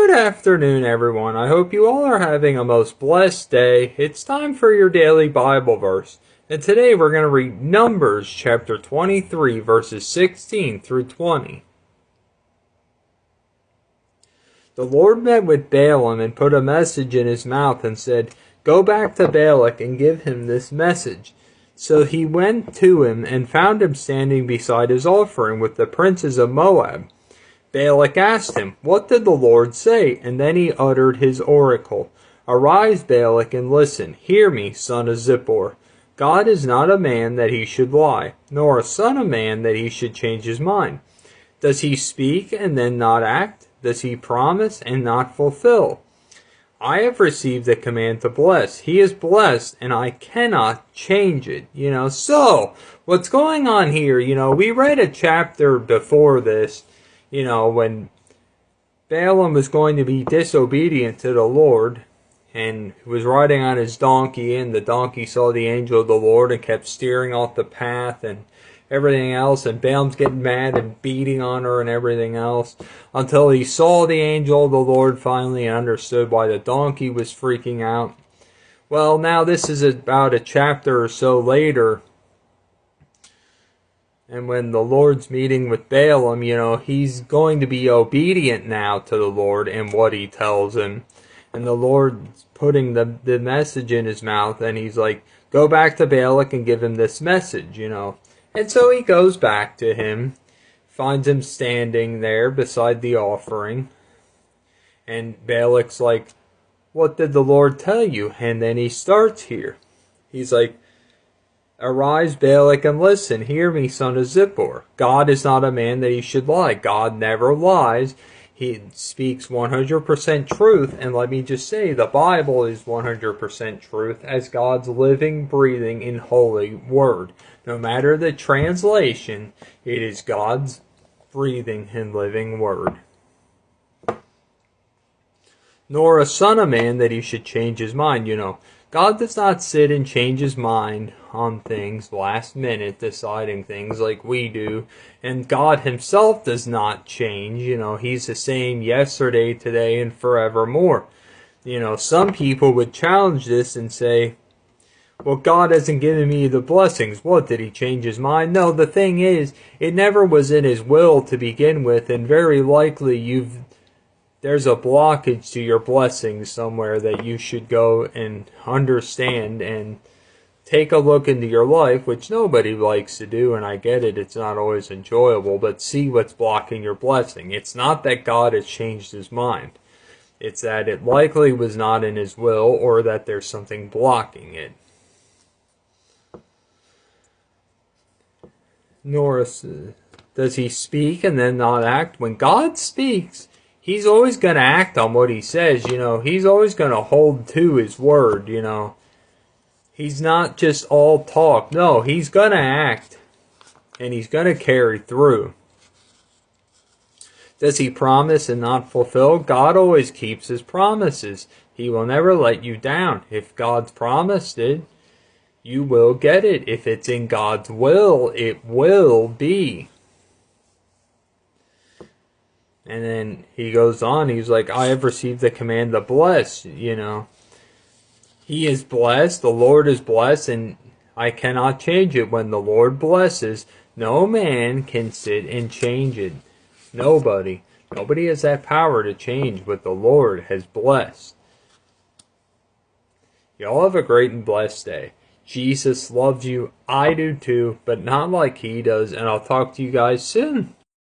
Good afternoon, everyone. I hope you all are having a most blessed day. It's time for your daily Bible verse. And today we're going to read Numbers chapter 23, verses 16 through 20. The Lord met with Balaam and put a message in his mouth and said, "Go back to Balak and give him this message." So he went to him and found him standing beside his offering with the princes of Moab. Balak asked him, "What did the Lord say?" And then he uttered his oracle. "Arise, Balak, and listen. Hear me, son of Zippor. God is not a man that he should lie, nor a son of man that he should change his mind. Does he speak and then not act? Does he promise and not fulfill? I have received the command to bless. He is blessed, and I cannot change it." So, what's going on here? We read a chapter before this, when Balaam was going to be disobedient to the Lord and was riding on his donkey, and the donkey saw the angel of the Lord and kept steering off the path and everything else, and Balaam's getting mad and beating on her and everything else until he saw the angel of the Lord finally and understood why the donkey was freaking out. Well, now this is about a chapter or so later, and when the Lord's meeting with Balaam, he's going to be obedient now to the Lord and what he tells him. And the Lord's putting the message in his mouth, and he's like, "Go back to Balak and give him this message, And so he goes back to him, finds him standing there beside the offering. And Balak's like, "What did the Lord tell you?" And then he starts here. He's like, "Arise, Balak, and listen. Hear me, son of Zippor. God is not a man that he should lie. God never lies. He speaks 100% truth." And let me just say, the Bible is 100% truth as God's living, breathing, and holy word. No matter the translation, it is God's breathing and living word. Nor a son of man that he should change his mind. God does not sit and change his mind on things last minute, deciding things like we do. And God himself does not change. He's the same yesterday, today, and forevermore. Some people would challenge this and say, "Well, God hasn't given me the blessings. What, did he change his mind?" No, the thing is, it never was in his will to begin with, and very likely there's a blockage to your blessings somewhere that you should go and understand and take a look into your life, which nobody likes to do, and I get it, it's not always enjoyable, but see what's blocking your blessing. It's not that God has changed his mind. It's that it likely was not in his will, or that there's something blocking it. Nor does he speak and then not act. When God speaks, he's always going to act on what he says. He's always going to hold to his word. He's not just all talk. No, he's going to act, and he's going to carry through. Does he promise and not fulfill? God always keeps his promises. He will never let you down. If God's promised it, you will get it. If it's in God's will, it will be. And then he goes on, he's like, "I have received the command to bless." He is blessed, the Lord is blessed, and I cannot change it. When the Lord blesses, no man can sit and change it. Nobody. Nobody has that power to change what the Lord has blessed. Y'all have a great and blessed day. Jesus loves you. I do too, but not like he does, and I'll talk to you guys soon.